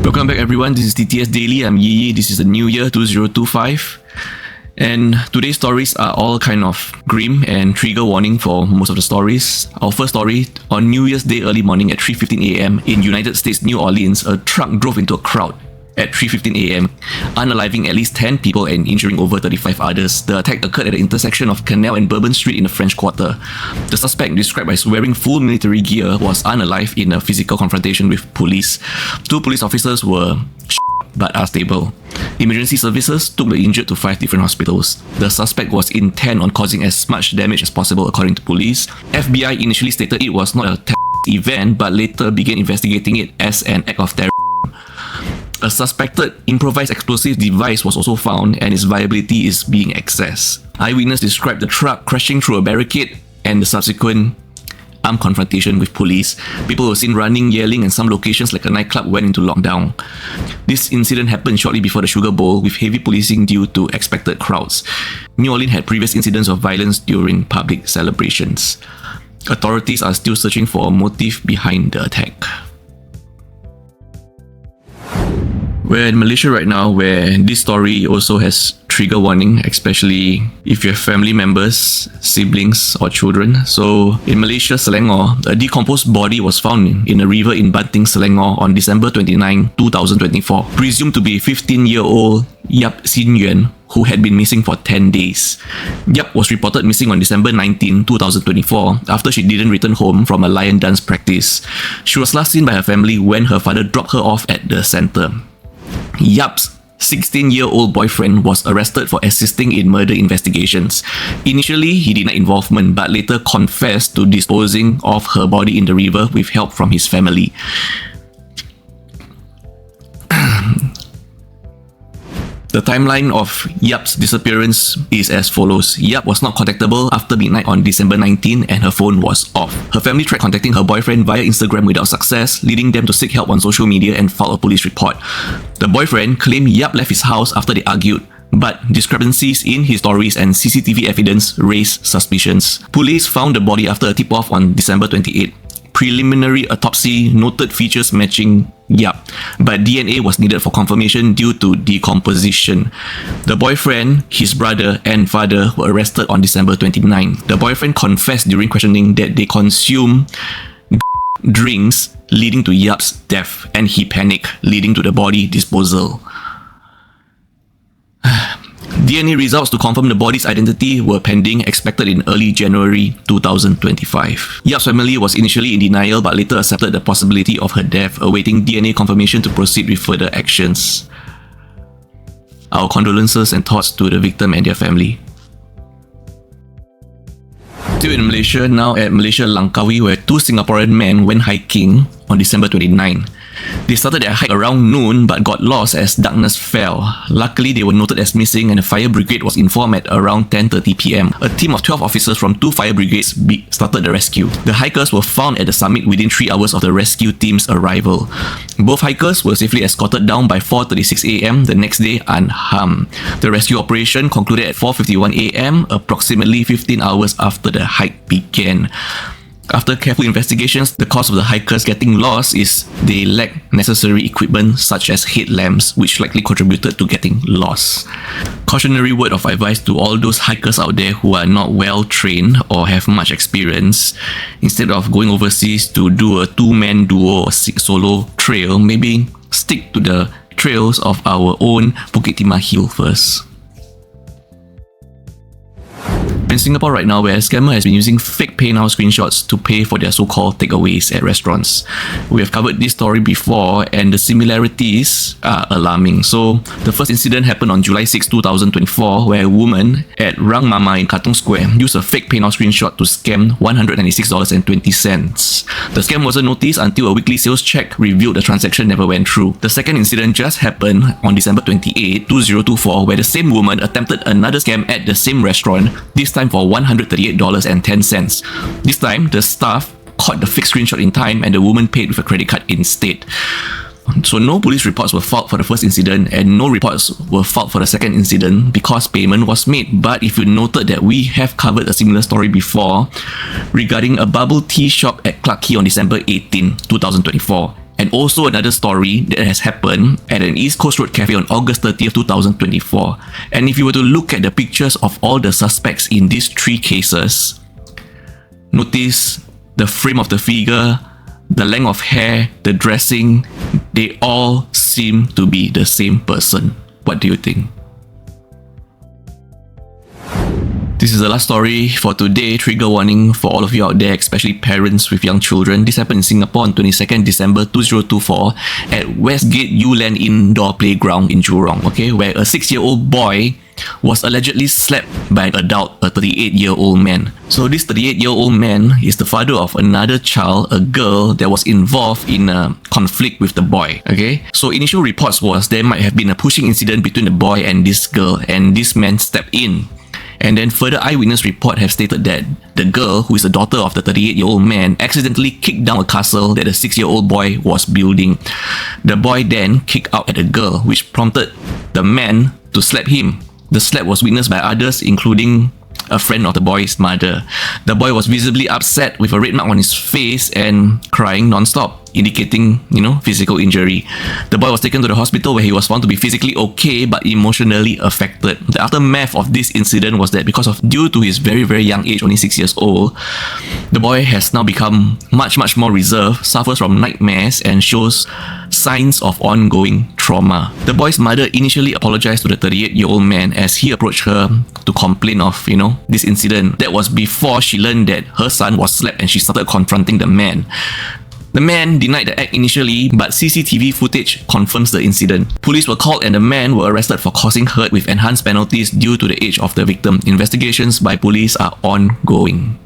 Welcome back everyone, this is TTS Daily, I'm Yi. This is the new year 2025 and today's stories are all kind of grim and trigger warning for most of the stories. Our first story, on New Year's Day early morning at 3:15 am in United States, New Orleans, a truck drove into a crowd at 3:15 am, unaliving at least 10 people and injuring over 35 others. The attack occurred at the intersection of Canal and Bourbon Street in the French Quarter. The suspect, described as wearing full military gear, was unalive in a physical confrontation with police. 2 police officers were but are stable. Emergency services took the injured to 5 different hospitals. The suspect was intent on causing as much damage as possible, according to police. FBI initially stated it was not a terrorist event, but later began investigating it as an act of terror. A suspected improvised explosive device was also found and its viability is being assessed. Eyewitness described the truck crashing through a barricade and the subsequent armed confrontation with police. People were seen running, yelling, and some locations like a nightclub went into lockdown. This incident happened shortly before the Sugar Bowl, with heavy policing due to expected crowds. New Orleans had previous incidents of violence during public celebrations. Authorities are still searching for a motive behind the attack. We're in Malaysia right now, where this story also has trigger warning, especially if you have family members, siblings or children. So in Malaysia, Selangor, a decomposed body was found in a river in Banting, Selangor on December 29, 2024, presumed to be 15-year-old Yap Sin Yuan, who had been missing for 10 days. Yap was reported missing on December 19, 2024 after she didn't return home from a lion dance practice. She was last seen by her family when her father dropped her off at the centre. Yap's 16-year-old boyfriend was arrested for assisting in murder investigations. Initially, he denied involvement but later confessed to disposing of her body in the river with help from his family. The timeline of Yap's disappearance is as follows. Yap was not contactable after midnight on December 19 and her phone was off. Her family tried contacting her boyfriend via Instagram without success, leading them to seek help on social media and file a police report. The boyfriend claimed Yap left his house after they argued, but discrepancies in his stories and CCTV evidence raised suspicions. Police found the body after a tip-off on December 28. Preliminary autopsy noted features matching Yap, but DNA was needed for confirmation due to decomposition. The boyfriend, his brother, and father were arrested on December 29. The boyfriend confessed during questioning that they consumed drinks leading to Yap's death, and he panicked, leading to the body disposal. DNA results to confirm the body's identity were pending, expected in early January 2025. Yap's family was initially in denial but later accepted the possibility of her death, awaiting DNA confirmation to proceed with further actions. Our condolences and thoughts to the victim and their family. Still in Malaysia, now at Malaysia Langkawi, where 2 Singaporean men went hiking on December 29. They started their hike around noon but got lost as darkness fell. Luckily, they were noted as missing and the fire brigade was informed at around 10:30 p.m. A team of 12 officers from 2 fire brigades started the rescue. The hikers were found at the summit within 3 hours of the rescue team's arrival. Both hikers were safely escorted down by 4:36 am the next day unharmed. The rescue operation concluded at 4:51 am, approximately 15 hours after the hike began. After careful investigations, the cause of the hikers getting lost is they lack necessary equipment such as headlamps, which likely contributed to getting lost. Cautionary word of advice to all those hikers out there who are not well trained or have much experience. Instead of going overseas to do a 2-man duo or solo trail, maybe stick to the trails of our own Bukit Timah Hill first. In Singapore right now, where a scammer has been using fake PayNow screenshots to pay for their so-called takeaways at restaurants. We have covered this story before and the similarities are alarming. So, the first incident happened on July 6, 2024, where a woman at Rang Mama in Katong Square used a fake PayNow screenshot to scam $196.20. The scam wasn't noticed until a weekly sales check revealed the transaction never went through. The second incident just happened on December 28, 2024, where the same woman attempted another scam at the same restaurant, this time for $138.10. This time, the staff caught the fake screenshot in time and the woman paid with a credit card instead. So no police reports were filed for the first incident and no reports were filed for the second incident because payment was made. But if you noted that we have covered a similar story before regarding a bubble tea shop at Clarke Quay on December 18, 2024, And also another story that has happened at an East Coast Road cafe on August 30th, 2024. And if you were to look at the pictures of all the suspects in these 3 cases, notice the frame of the figure, the length of hair, the dressing, they all seem to be the same person. What do you think? This is the last story for today. Trigger warning for all of you out there, especially parents with young children. This happened in Singapore on 22nd December 2024 at Westgate Uland Indoor Playground in Jurong, okay, where a 6-year-old boy was allegedly slapped by an adult, a 38-year-old man. So this 38-year-old man is the father of another child, a girl that was involved in a conflict with the boy, okay? So initial reports was there might have been a pushing incident between the boy and this girl, and this man stepped in. And then further eyewitness report have stated that the girl, who is the daughter of the 38-year-old man, accidentally kicked down a castle that the 6-year-old boy was building. The boy then kicked out at the girl, which prompted the man to slap him. The slap was witnessed by others, including a friend of the boy's mother. The boy was visibly upset with a red mark on his face and crying non-stop, indicating, physical injury. The boy was taken to the hospital where he was found to be physically okay but emotionally affected. The aftermath of this incident was that due to his very, very young age, only 6 years old, the boy has now become much, much more reserved, suffers from nightmares, and shows signs of ongoing trauma. The boy's mother initially apologized to the 38-year-old man as he approached her to complain of, this incident. That was before she learned that her son was slapped and she started confronting the man. The man denied the act initially, but CCTV footage confirms the incident. Police were called and the man were arrested for causing hurt with enhanced penalties due to the age of the victim. Investigations by police are ongoing.